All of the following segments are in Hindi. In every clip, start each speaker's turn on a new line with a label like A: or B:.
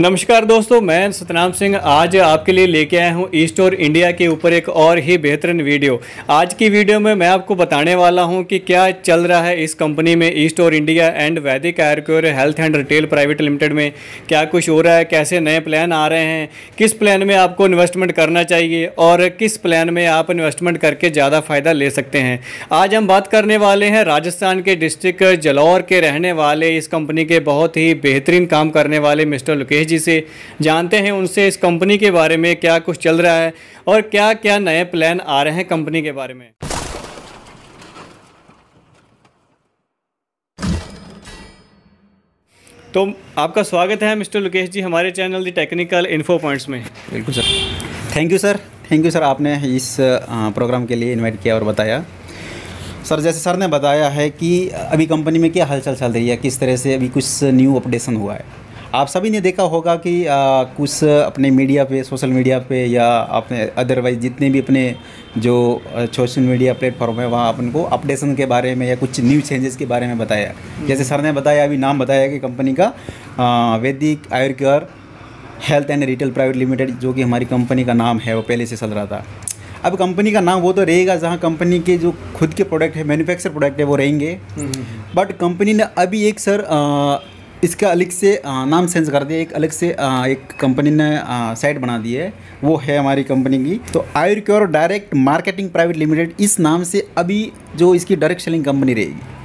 A: नमस्कार दोस्तों, मैं सतनाम सिंह आज आपके लिए लेके आया हूँ ई स्टोर इंडिया के ऊपर एक और ही बेहतरीन वीडियो। आज की वीडियो में मैं आपको बताने वाला हूँ कि क्या चल रहा है इस कंपनी में, ई स्टोर इंडिया एंड वैदिक Ayurveda health and retail private limited में क्या कुछ हो रहा है, कैसे नए प्लान आ रहे हैं, किस प्लान में आपको इन्वेस्टमेंट करना चाहिए और किस प्लान में आप इन्वेस्टमेंट करके ज़्यादा फ़ायदा ले सकते हैं। आज हम बात करने वाले हैं राजस्थान के डिस्ट्रिक्ट जलौर के रहने वाले इस कंपनी के बहुत ही बेहतरीन काम करने वाले मिस्टर लोकेश जी से। जानते हैं उनसे इस कंपनी के बारे में क्या कुछ चल रहा है और क्या क्या नए प्लान आ रहे हैं कंपनी के बारे में। तो आपका स्वागत है मिस्टर लोकेश जी हमारे चैनल दी टेक्निकल इन्फो पॉइंट्स में।
B: बिल्कुल सर, थैंक यू सर, आपने इस प्रोग्राम के लिए इनवाइट किया और बताया। सर जैसे सर ने बताया है कि अभी कंपनी में क्या हलचल चल रही है, किस तरह से अभी कुछ न्यू अपडेशन हुआ है। आप सभी ने देखा होगा कि कुछ अपने मीडिया पे, सोशल मीडिया पे या आपने अदरवाइज जितने भी अपने जो सोशल मीडिया प्लेटफॉर्म है वहाँ अपन को अपडेशन के बारे में या कुछ न्यू चेंजेस के बारे में बताया। जैसे सर ने बताया, अभी नाम बताया कि कंपनी का वैदिक Ayurveda health and retail private limited, जो कि हमारी कंपनी का नाम है वो पहले से चल रहा था। अब कंपनी का नाम वो तो रहेगा जहाँ कंपनी के जो खुद के प्रोडक्ट है, मैन्युफैक्चर प्रोडक्ट है वो रहेंगे। बट कंपनी ने अभी एक सर इसका अलग से नाम चेंज कर दिया, एक अलग से एक कंपनी ने साइट बना दी है, वो है हमारी कंपनी की। तो Ayurveda direct marketing private limited इस नाम से अभी जो इसकी डायरेक्ट सेलिंग कंपनी रहेगी।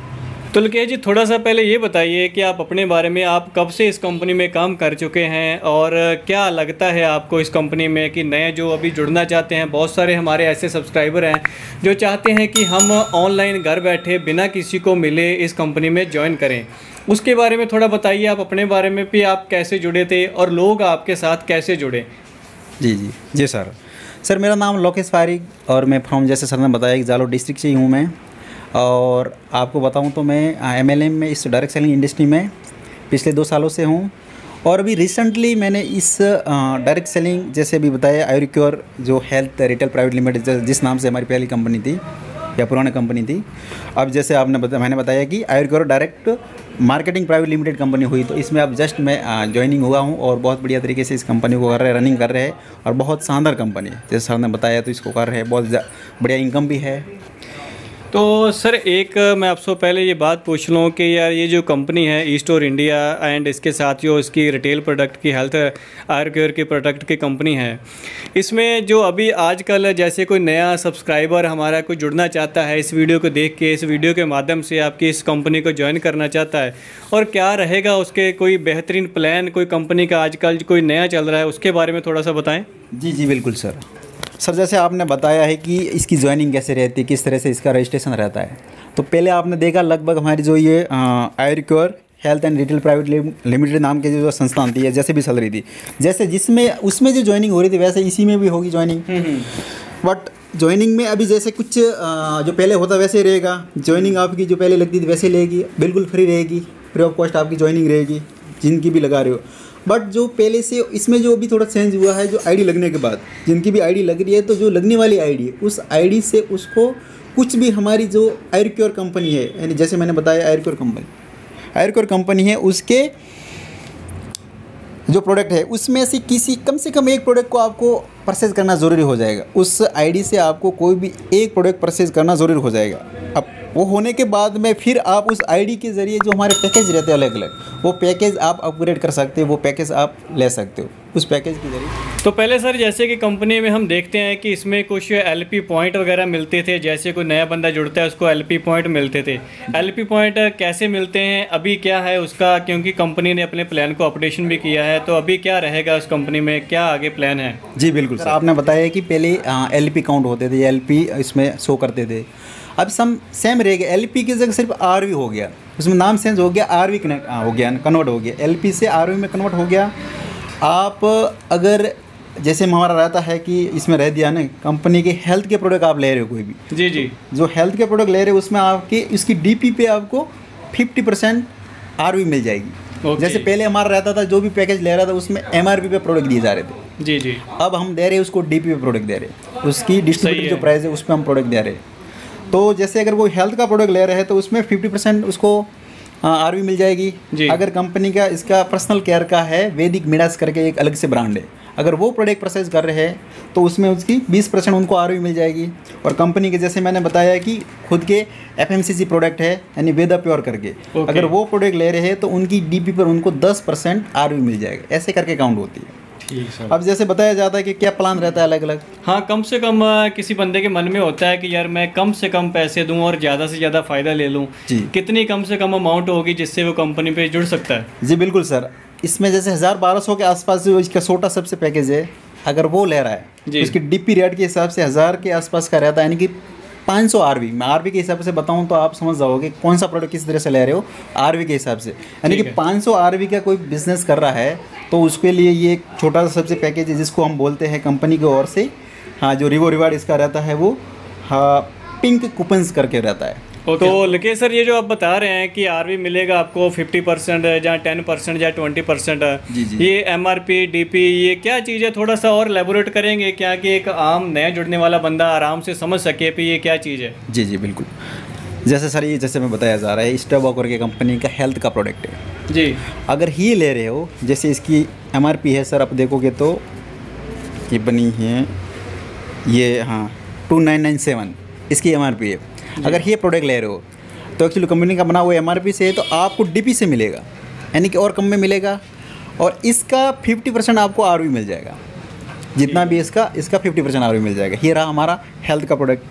A: तो लोकेश जी थोड़ा सा पहले ये बताइए कि आप अपने बारे में, आप कब से इस कंपनी में काम कर चुके हैं और क्या लगता है आपको इस कंपनी में कि नए जो अभी जुड़ना चाहते हैं, बहुत सारे हमारे ऐसे सब्सक्राइबर हैं जो चाहते हैं कि हम ऑनलाइन घर बैठे बिना किसी को मिले इस कंपनी में ज्वाइन करें, उसके बारे में थोड़ा बताइए। आप अपने बारे में भी, आप कैसे जुड़े थे और लोग आपके साथ कैसे जुड़े।
B: जी सर, मेरा नाम लोकेश फारिक और मैं फ्रॉम, जैसे सर ने बताया, कि जालोर डिस्ट्रिक्ट से ही हूँ मैं। और आपको बताऊं तो मैं MLM में, इस डायरेक्ट सेलिंग इंडस्ट्री में पिछले 2 सालों से हूं। और अभी रिसेंटली मैंने इस डायरेक्ट सेलिंग, जैसे अभी बताया, आयुर्वेद जो हेल्थ रिटेल प्राइवेट लिमिटेड जिस नाम से हमारी पहली कंपनी थी या पुरानी कंपनी थी, अब जैसे मैंने बताया कि Ayurveda direct marketing private limited company हुई, तो इसमें अब जस्ट मैं ज्वाइनिंग हुआ हूं और बहुत बढ़िया तरीके से इस कंपनी को रनिंग कर रहे हैं। और बहुत शानदार कंपनी है, जैसे सर ने बताया, तो इसको कर रहे हैं, बहुत बढ़िया इनकम भी है।
A: तो सर एक मैं आपसे पहले ये बात पूछ लूँ कि यार ये जो कंपनी है ई स्टोर इंडिया एंड इसके साथ जो इसकी रिटेल प्रोडक्ट की, हेल्थ आयुर्वेद की प्रोडक्ट की कंपनी है, इसमें जो अभी आजकल जैसे कोई नया सब्सक्राइबर हमारा कोई जुड़ना चाहता है, इस वीडियो को देख के, इस वीडियो के माध्यम से आपकी इस कंपनी को ज्वाइन करना चाहता है, और क्या रहेगा उसके कोई बेहतरीन प्लान, कोई कंपनी का आजकल कोई नया चल रहा है, उसके बारे में थोड़ा सा बताएँ।
B: जी बिल्कुल सर, जैसे आपने बताया है कि इसकी ज्वाइनिंग कैसे रहती है, किस तरह से इसका रजिस्ट्रेशन रहता है। तो पहले आपने देखा लगभग हमारी जो ये Ayurveda health and retail private limited नाम के जो संस्थान थी, जैसे भी चल रही थी, जैसे जिसमें उसमें जो ज्वाइनिंग हो रही थी वैसे इसी में भी होगी ज्वाइनिंग। बट ज्वाइनिंग में अभी जैसे कुछ जो पहले होता वैसे ही रहेगा। ज्वाइनिंग आपकी जो पहले लगती थी वैसे रहेगी, बिल्कुल फ्री रहेगी, फ्री ऑफ कॉस्ट आपकी ज्वाइनिंग रहेगी जिनकी भी लगा रहे हो। बट जो पहले से इसमें जो अभी थोड़ा चेंज हुआ है, जो आईडी लगने के बाद जिनकी भी आईडी लग रही है, तो जो लगने वाली आईडी है उस आईडी से उसको कुछ भी हमारी जो आयुर्वेद कंपनी है, यानी जैसे मैंने बताया आयुर्वेद कंपनी है, उसके जो प्रोडक्ट है उसमें से किसी कम से कम एक प्रोडक्ट को आपको परचेज करना ज़रूरी हो जाएगा। उस आईडी से आपको कोई भी एक प्रोडक्ट परचेज करना ज़रूरी हो जाएगा। अब वो होने के बाद में फिर आप उस आईडी के ज़रिए जो हमारे पैकेज रहते हैं अलग अलग, वो पैकेज आप अपग्रेड कर सकते हो, वो पैकेज आप ले सकते हो उस पैकेज के ज़रिए।
A: तो पहले सर जैसे कि कंपनी में हम देखते हैं कि इसमें कुछ LP पॉइंट वगैरह मिलते थे, जैसे कोई नया बंदा जुड़ता है उसको LP पॉइंट मिलते थे। LP पॉइंट कैसे मिलते हैं, अभी क्या है उसका, क्योंकि कंपनी ने अपने प्लान को अपडेशन भी किया है, तो अभी क्या रहेगा उस कंपनी में, क्या आगे प्लान है।
B: जी बिल्कुल सर, आपने बताया कि पहले LP काउंट होते थे, LP इसमें शो करते थे। अब सेम रहेगा, LP की जगह सिर्फ RV हो गया, उसमें नाम चेंज हो गया, RV कनेक्ट हो गया, कन्वर्ट हो गया, LP से RV में कन्वर्ट हो गया। आप अगर जैसे हमारा रहता है कि इसमें रह दिया ना, कंपनी के हेल्थ के प्रोडक्ट आप ले रहे हो कोई भी, जी जो हेल्थ के प्रोडक्ट ले रहे हो उसमें आपके उसकी DP पे आपको 50% RV मिल जाएगी। जैसे पहले हमारा रहता था, जो भी पैकेज ले रहा था उसमें MRP पे प्रोडक्ट दिए जा रहे थे। जी अब हम दे रहे हैं उसको DP पे प्रोडक्ट दे रहे हैं, उसकी डिस्ट्रीब्यूटर जो प्राइस है उस पर हम प्रोडक्ट दे रहे हैं। तो जैसे अगर वो हेल्थ का प्रोडक्ट ले रहे हैं तो उसमें 50% उसको आरवी मिल जाएगी
A: जी।
B: अगर कंपनी का इसका पर्सनल केयर का है, वैदिक मिडास करके एक अलग से ब्रांड है, अगर वो प्रोडक्ट परचेज कर रहे हैं तो उसमें उसकी 20% उनको आरवी मिल जाएगी। और कंपनी के जैसे मैंने बताया कि खुद के एफएमसीजी प्रोडक्ट है यानी वेदा प्योर करके, अगर वो प्रोडक्ट ले रहे हैं तो उनकी डीपी पर उनको 10% आरवी मिल जाएगा, ऐसे करके काउंट होती है।
A: ठीक सर।
B: अब जैसे बताया जाता है कि क्या प्लान रहता है अलग अलग।
A: हाँ, कम से कम किसी बंदे के मन में होता है कि यार मैं कम से कम पैसे दूं और ज़्यादा से ज़्यादा फ़ायदा ले लूं।
B: जी।
A: कितनी कम से कम अमाउंट होगी जिससे वो कंपनी पे जुड़ सकता है?
B: जी बिल्कुल सर, इसमें जैसे 1000-1200 के आसपास जो इसका छोटा सबसे पैकेज है, अगर वो ले रहा है उसकी डीपी रेट के हिसाब से 1000 के आसपास का रहता है, यानी कि 500 आरवी। मैं आरवी के हिसाब से बताऊं तो आप समझ जाओगे कौन सा प्रोडक्ट किस तरह से ले रहे हो आरवी के हिसाब से, यानी कि 500 आरवी का कोई बिजनेस कर रहा है तो उसके लिए ये एक छोटा सा सबसे पैकेज है जिसको हम बोलते हैं कंपनी की ओर से, हाँ, जो रिवॉर्ड इसका रहता है वो पिंक कूपन्स करके रहता है।
A: तो लकेश सर, ये जो आप बता रहे हैं कि आरवी मिलेगा आपको 50% या 10% या 20%, ये एमआरपी डीपी ये क्या चीज़ है, थोड़ा सा और एलैबोरेट करेंगे क्या कि एक आम नया जुड़ने वाला बंदा आराम से समझ सके कि ये क्या चीज़ है?
B: जी जी बिल्कुल। जैसे सर ये जैसे मैं बताया जा रहा है स्टॉबॉकर के कंपनी का हेल्थ का प्रोडक्ट है
A: जी।
B: अगर ही ले रहे हो, जैसे इसकी एमआरपी है सर, आप देखोगे तो ये बनी है ये, हाँ 2997 इसकी एमआरपी है। अगर ये प्रोडक्ट ले रहे हो तो एक्चुअली कंपनी का बना हुआ एमआरपी से है तो आपको डीपी से मिलेगा, यानी कि और कम में मिलेगा, और इसका 50% आपको आरवी मिल जाएगा, जितना भी इसका 50% आरवी मिल जाएगा। ये रहा हमारा हेल्थ का प्रोडक्ट।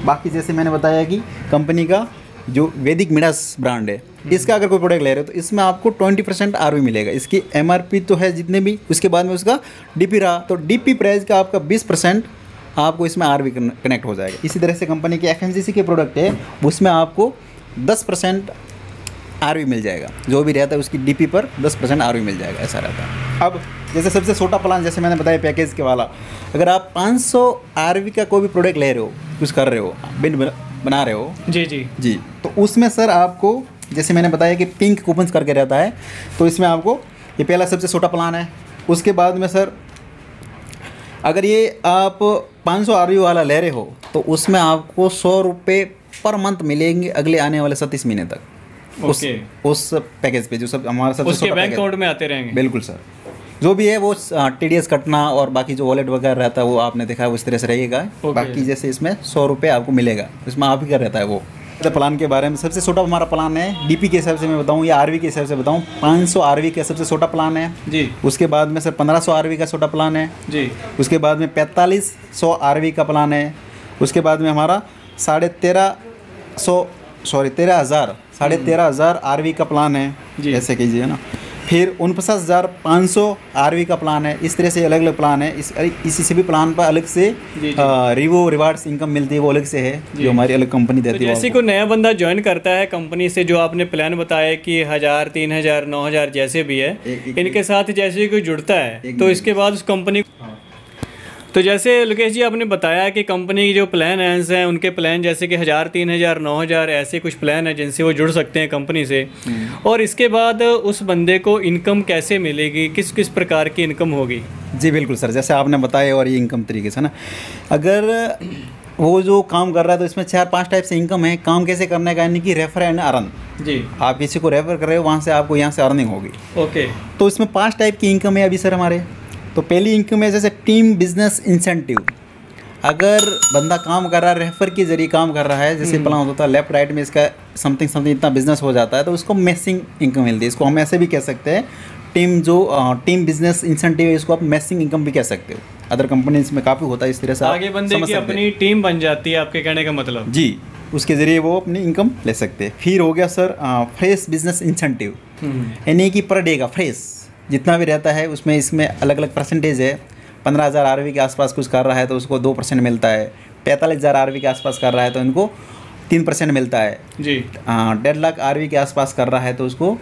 B: बाकी जैसे मैंने बताया कि कंपनी का जो वैदिक मिडास ब्रांड है, इसका अगर कोई प्रोडक्ट ले रहे हो तो इसमें आपको 20% आरवी मिलेगा। इसकी एमआरपी तो है जितने भी, उसके बाद में उसका डीपी रहा तो डीपी प्राइस का आपका 20% आपको इसमें आरवी कनेक्ट हो जाएगा। इसी तरह से कंपनी के एफएमसीजी के प्रोडक्ट है उसमें आपको 10% आरवी मिल जाएगा, जो भी रहता है उसकी डीपी पर 10% आरवी मिल जाएगा, ऐसा रहता है। अब जैसे सबसे छोटा प्लान जैसे मैंने बताया पैकेज के वाला, अगर आप 500 आरवी का कोई भी प्रोडक्ट ले रहे हो, कुछ कर रहे हो, बिन बना रहे हो
A: जी जी जी,
B: तो उसमें सर आपको जैसे मैंने बताया कि पिंक कूपन्स करके रहता है, तो इसमें आपको ये पहला सबसे छोटा प्लान है। उसके बाद में सर अगर ये आप 500 आरवी वाला ले रहे हो तो उसमें आपको 100 रुपये पर मंथ मिलेंगे अगले आने वाले 37 महीने तक। उस पैकेज पे जो सब हमारा सबसे
A: उसके बैंक अकाउंट में आते रहेंगे।
B: बिल्कुल सर, जो भी है वो टीडीएस कटना और बाकी जो वॉलेट वगैरह रहता है वो आपने देखा है उस तरह से रहेगा। बाकी जैसे इसमें 100 रुपये आपको मिलेगा, इसमें आप ही का रहता है वो। प्लान के बारे में सबसे छोटा हमारा प्लान है, डीपी के हिसाब से मैं बताऊं या आरवी के हिसाब से बताऊं, 500 आरवी का सबसे छोटा प्लान है जी। उसके बाद में सर 1500 आरवी का छोटा प्लान है जी। उसके बाद में 4500 आरवी का प्लान है। उसके बाद में हमारा 13,000 आरवी का प्लान है, ऐसे कीजिए ना। फिर 49,500 आरवी का प्लान है। इस तरह से अलग अलग प्लान है। इसी से भी प्लान पर अलग से रिवार्ड्स इनकम मिलती है, वो अलग से है जो हमारी अलग कंपनी देती है।
A: जैसे कोई नया बंदा ज्वाइन करता है कंपनी से, जो आपने प्लान बताया कि 1000, 3000, 9000 जैसे भी है, इनके साथ जैसे कोई जुड़ता है तो इसके बाद उस कंपनी, तो जैसे लकेश जी आपने बताया कि कंपनी की जो प्लान हैं उनके प्लान जैसे कि 1000, 3000, 9000 ऐसे कुछ प्लान हैं जिनसे वो जुड़ सकते हैं कंपनी से। और इसके बाद उस बंदे को इनकम कैसे मिलेगी, किस किस प्रकार की इनकम होगी?
B: जी बिल्कुल सर, जैसे आपने बताया और ये इनकम तरीके से ना, अगर वो जो काम कर रहा है तो इसमें 4-5 टाइप से इनकम है। काम कैसे करने का, यानी कि रेफर एंड अर्न जी। आप किसी को रेफर कर रहे हो, वहाँ से आपको यहाँ से अर्निंग होगी। ओके, तो इसमें 5 टाइप की इनकम है अभी सर हमारे। तो पहली इनकम है जैसे टीम बिजनेस इंसेंटिव। अगर बंदा काम कर रहा है, रेफर के जरिए काम कर रहा है, जैसे प्लान होता है लेफ्ट राइट में इसका समथिंग इतना बिजनेस हो जाता है तो उसको मैसिंग इनकम मिलती है। इसको हम ऐसे भी कह सकते हैं, टीम बिजनेस इंसेंटिव है, इसको आप मैसिंग इनकम भी कह सकते हो। अदर कंपनीज में काफ़ी होता है इस तरह से, आगे बंदे की अपनी
A: टीम बन जाती है, आपके कहने का मतलब जी।
B: उसके ज़रिए वो अपनी इनकम ले सकते हैं। फिर हो गया सर फ्रेश बिजनेस इंसेंटिव, यानी कि पर डे का फ्रेश जितना भी रहता है उसमें इसमें अलग अलग परसेंटेज है। 15,000 आरवी के आसपास कुछ कर रहा है तो उसको 2% मिलता है। 45,000 आरवी के आसपास कर रहा है तो इनको 3% मिलता है जी। 1.5 लाख आरवी के आसपास कर रहा है तो उसको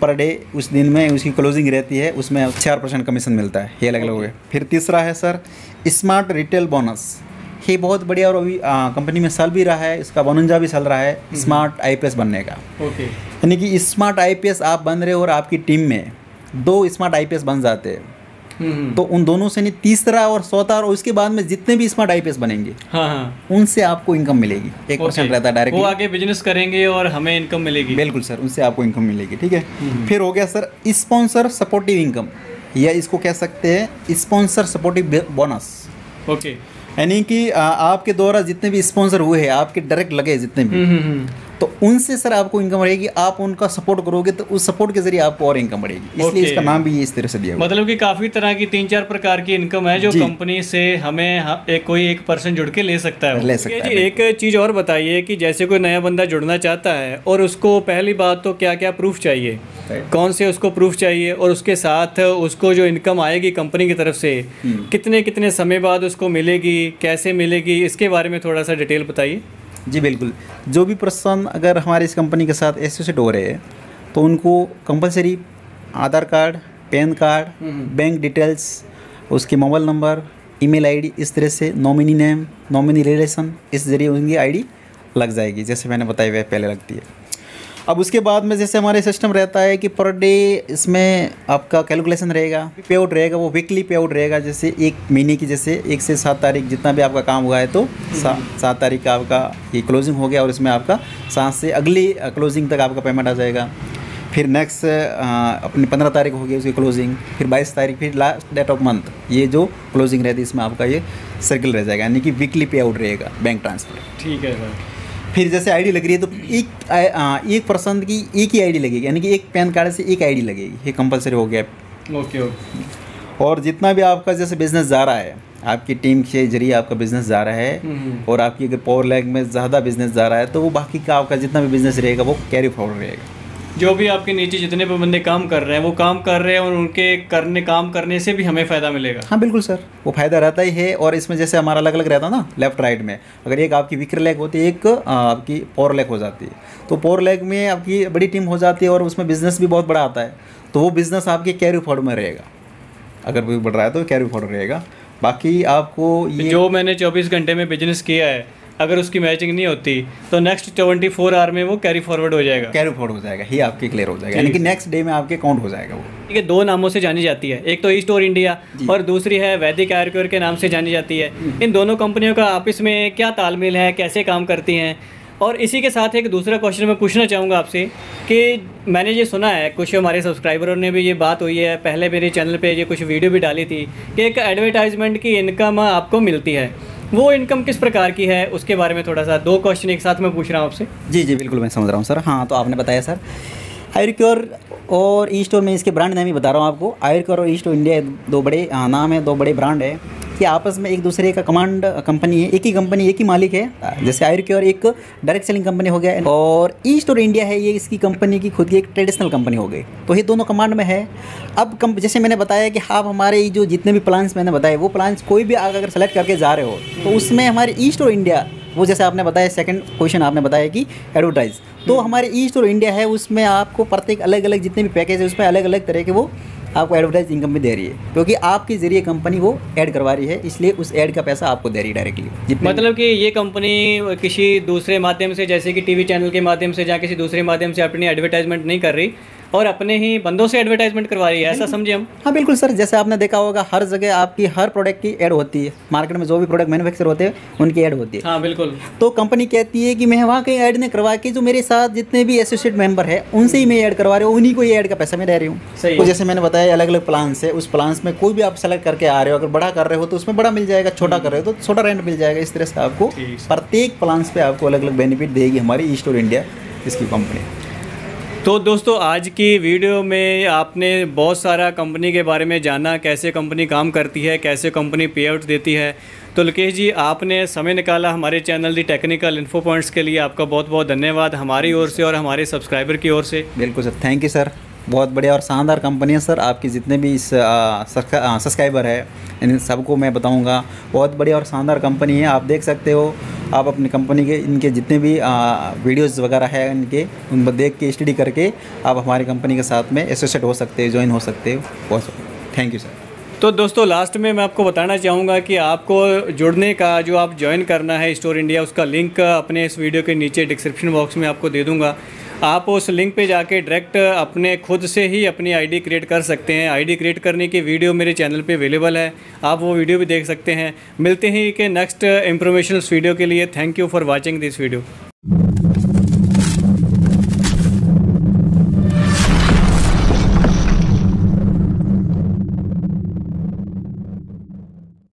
B: पर डे उस दिन में उसकी क्लोजिंग रहती है, उसमें 4% कमीशन मिलता है। ये अलग अलग हो गया। फिर तीसरा है सर स्मार्ट रिटेल बोनस। ये बहुत बढ़िया और अभी कंपनी में चल भी रहा है, इसका बनंजा भी चल रहा है स्मार्ट आईपीएस बनने का। ओके, यानी कि स्मार्ट आईपीएस आप बन रहे हो और आपकी टीम में 2 स्मार्ट आईपीएस बन जाते हैं तो उन दोनों से नहीं, तीसरा और चौथा और उसके बाद में जितने भी स्मार्ट आईपीएस बनेंगे, हाँ हाँ, उनसे आपको इनकम मिलेगी। 1% रहता है डायरेक्ट,
A: वो आगे बिजनेस करेंगे और हमें इनकम मिलेगी।
B: बिल्कुल सर, उनसे आपको इनकम मिलेगी। ठीक है, फिर हो गया सर स्पॉन्सर सपोर्टिव इनकम, या इसको कह सकते हैं स्पॉन्सर सपोर्टिव बोनस।
A: ओके,
B: यानी कि आपके द्वारा जितने भी स्पॉन्सर हुए हैं, आपके डायरेक्ट लगे जितने भी, तो उनसे सर आपको इनकम रहेगी। आप उनका सपोर्ट करोगे तो उस सपोर्ट के जरिए आपको और इनकम बढ़ेगी, इसलिए इसका नाम भी इस तरह से दिया हुआ।
A: मतलब कि काफ़ी तरह की 3-4 प्रकार की इनकम है जो कंपनी से हमें कोई एक पर्सन जुड़ के ले सकता है।
B: ले सकता है।
A: एक चीज़ और बताइए कि जैसे कोई नया बंदा जुड़ना चाहता है और उसको पहली बात तो क्या क्या प्रूफ चाहिए, कौन से उसको प्रूफ चाहिए, और उसके साथ उसको जो इनकम आएगी कंपनी की तरफ से कितने कितने समय बाद उसको मिलेगी, कैसे मिलेगी, इसके बारे में थोड़ा सा डिटेल बताइए।
B: जी बिल्कुल, जो भी पर्सन अगर हमारे इस कंपनी के साथ एसोसिएट हो रहे हैं तो उनको compulsory Aadhaar card, PAN card, bank details, उसके मोबाइल नंबर, ईमेल आईडी, इस तरह से नॉमिनी नेम, नॉमिनी रिलेशन, इस जरिए उनकी आईडी लग जाएगी, जैसे मैंने बताया वह पहले लगती है। अब उसके बाद में जैसे हमारे सिस्टम रहता है कि पर डे इसमें आपका कैलकुलेशन रहेगा, पे आउट रहेगा, वो वीकली पे आउट रहेगा। जैसे एक महीने की, जैसे 1 से 7 तारीख जितना भी आपका काम हुआ है तो 7 तारीख का आपका ये क्लोजिंग हो गया और इसमें आपका 7 से अगली क्लोजिंग तक आपका पेमेंट आ जाएगा। फिर नेक्स्ट अपनी 15 तारीख हो गई उसकी क्लोजिंग, फिर 22 तारीख, फिर लास्ट डेट ऑफ मंथ, ये जो क्लोजिंग रहती है इसमें आपका ये सर्किल रह जाएगा, यानी कि वीकली पे आउट रहेगा बैंक ट्रांसफर।
A: ठीक है सर।
B: फिर जैसे आईडी लग रही है तो एक पर्सन की एक ही आईडी लगेगी, यानी कि एक पैन कार्ड से एक आईडी लगेगी, ये कंपलसरी हो गया।
A: Okay okay.
B: और जितना भी आपका जैसे बिजनेस जा रहा है, आपकी टीम के जरिए आपका बिजनेस जा रहा है और आपकी अगर पावर लैग में ज़्यादा बिजनेस जा रहा है तो वो बाकी का आपका जितना भी बिजनेस रहेगा वो कैरी फॉरवर्ड रहेगा।
A: जो भी आपके नीचे जितने भी बंदे काम कर रहे हैं वो काम कर रहे हैं और उनके काम करने से भी हमें फ़ायदा मिलेगा।
B: हाँ बिल्कुल सर, वो फ़ायदा रहता ही है। और इसमें जैसे हमारा अलग अलग रहता है ना, लेफ्ट राइट में, अगर एक आपकी वीकर लेग होती है, एक आपकी पावर लेग हो जाती है, तो पावर लेग में आपकी बड़ी टीम हो जाती है और उसमें बिजनेस भी बहुत बड़ा आता है, तो वो बिज़नेस आपके कैरी फॉरवर्ड में रहेगा। अगर वो बढ़ रहा है तो कैरी फॉरवर्ड रहेगा। बाकी आपको ये
A: जो मैंने 24 घंटे में बिजनेस किया है, अगर उसकी मैचिंग नहीं होती तो नेक्स्ट 24 आवर में वो कैरी फॉरवर्ड हो जाएगा।
B: कैरी फॉरवर्ड हो जाएगा, ही आपके क्लियर हो जाएगा, यानी कि नेक्स्ट डे में आपके काउंट हो जाएगा वो।
A: ठीक है, 2 नामों से जानी जाती है, एक तो ई स्टोर इंडिया और दूसरी है वैदिक आयुर्वेद के नाम से जानी जाती है। इन दोनों कंपनियों का आपस में क्या तालमेल है, कैसे काम करती हैं? और इसी के साथ एक दूसरा क्वेश्चन मैं पूछना चाहूँगा आपसे कि मैंने ये सुना है, कुछ हमारे सब्सक्राइबरों ने भी ये बात हुई है, पहले मेरे चैनल पे ये कुछ वीडियो भी डाली थी कि एक एडवर्टाइजमेंट की इनकम आपको मिलती है, वो इनकम किस प्रकार की है, उसके बारे में थोड़ा सा 2 क्वेश्चन एक साथ मैं पूछ रहा हूँ आपसे।
B: जी जी बिल्कुल, मैं समझ रहा हूँ सर। हाँ, तो आपने बताया सर आयुर्क्योर और ई स्टोर में, इसके ब्रांड नेम ही बता रहा हूँ आपको। आयुर्क्योर और ई स्टोर इंडिया 2 बड़े नाम है, 2 बड़े ब्रांड है कि आपस में एक दूसरे का कमांड कंपनी है, एक ही कंपनी, एक ही मालिक है। जैसे आयुर्क्योर एक डायरेक्ट सेलिंग कंपनी हो गया और ई स्टोर इंडिया है, ये इसकी कंपनी की खुद की एक ट्रेडिशनल कंपनी हो गई, तो ये दोनों कमांड में है। अब जैसे मैंने बताया कि आप हमारे जो जितने भी प्लान्स मैंने बताए, वो प्लान्स कोई भी अगर सेलेक्ट करके जा रहे हो तो उसमें हमारे ई स्टोर इंडिया, वो जैसे आपने बताया सेकंड क्वेश्चन आपने बताया कि एडवर्टाइज, तो हमारे ई स्टोर इंडिया है, उसमें आपको प्रत्येक अलग अलग जितने भी पैकेज है उसमें अलग अलग तरह के वो आपको एडवर्टाइज इनकम भी दे रही है, क्योंकि आपके जरिए कंपनी वो ऐड करवा रही है, इसलिए उस ऐड का पैसा आपको दे रही है डायरेक्टली।
A: मतलब कि ये कंपनी किसी दूसरे माध्यम से, जैसे कि टीवी चैनल के माध्यम से या किसी दूसरे माध्यम से अपनी एडवर्टाइजमेंट नहीं कर रही और अपने ही बंदों से एडवर्टाइजमेंट करवा रही है, ऐसा समझे हम?
B: हाँ बिल्कुल सर, जैसे आपने देखा होगा हर जगह आपकी हर प्रोडक्ट की ऐड होती है, मार्केट में जो भी प्रोडक्ट मैन्युफैक्चर होते हैं उनकी ऐड होती है।
A: हाँ बिल्कुल।
B: तो कंपनी कहती है कि मैं वहाँ कहीं ऐड नहीं करवा के, जो मेरे साथ जितने भी एसोसिएट मेंबर है उनसे ही मैं ऐड करवा रही हूँ, उन्हीं को ये ऐड का पैसा मैं दे रही हूँ। तो जैसे मैंने बताया अलग अलग प्लान्स है, उस प्लान्स में कोई भी आप सेलेक्ट करके आ रहे हो, अगर बड़ा कर रहे हो तो उसमें बड़ा मिल जाएगा, छोटा कर रहे हो तो छोटा रेंट मिल जाएगा। इस तरह से आपको प्रत्येक प्लान्स पे आपको अलग अलग बेनिफिट देगी हमारी ई स्टोर इंडिया इसकी कंपनी।
A: तो दोस्तों, आज की वीडियो में आपने बहुत सारा कंपनी के बारे में जाना, कैसे कंपनी काम करती है, कैसे कंपनी पे आउट देती है। तो लकेश जी, आपने समय निकाला हमारे चैनल दी टेक्निकल इन्फो पॉइंट्स के लिए, आपका बहुत बहुत धन्यवाद हमारी ओर से और हमारे सब्सक्राइबर की ओर से।
B: बिल्कुल सर, थैंक यू सर। बहुत बढ़िया और शानदार कंपनी है सर, आपकी जितने भी इस सब्सक्राइबर है इन सबको मैं बताऊंगा, बहुत बढ़िया और शानदार कंपनी है। आप देख सकते हो, आप अपनी कंपनी के इनके जितने भी वीडियोस वगैरह है इनके, उन पर देख के स्टडी करके आप हमारी कंपनी के साथ में एसोसिएट हो सकते हो, ज्वाइन हो सकते हो। बहुत थैंक यू सर।
A: तो दोस्तों, लास्ट में मैं आपको बताना चाहूँगा कि आपको जुड़ने का, जो आप ज्वाइन करना है स्टोर इंडिया, उसका लिंक अपने इस वीडियो के नीचे डिस्क्रिप्शन बॉक्स में आपको दे दूँगा। आप उस लिंक पे जाके डायरेक्ट अपने खुद से ही अपनी आईडी क्रिएट कर सकते हैं। आईडी क्रिएट करने की वीडियो मेरे चैनल पे अवेलेबल है, आप वो वीडियो भी देख सकते हैं। मिलते हैं कि नेक्स्ट इंफॉर्मेशनल वीडियो के लिए। Thank you for watching this video.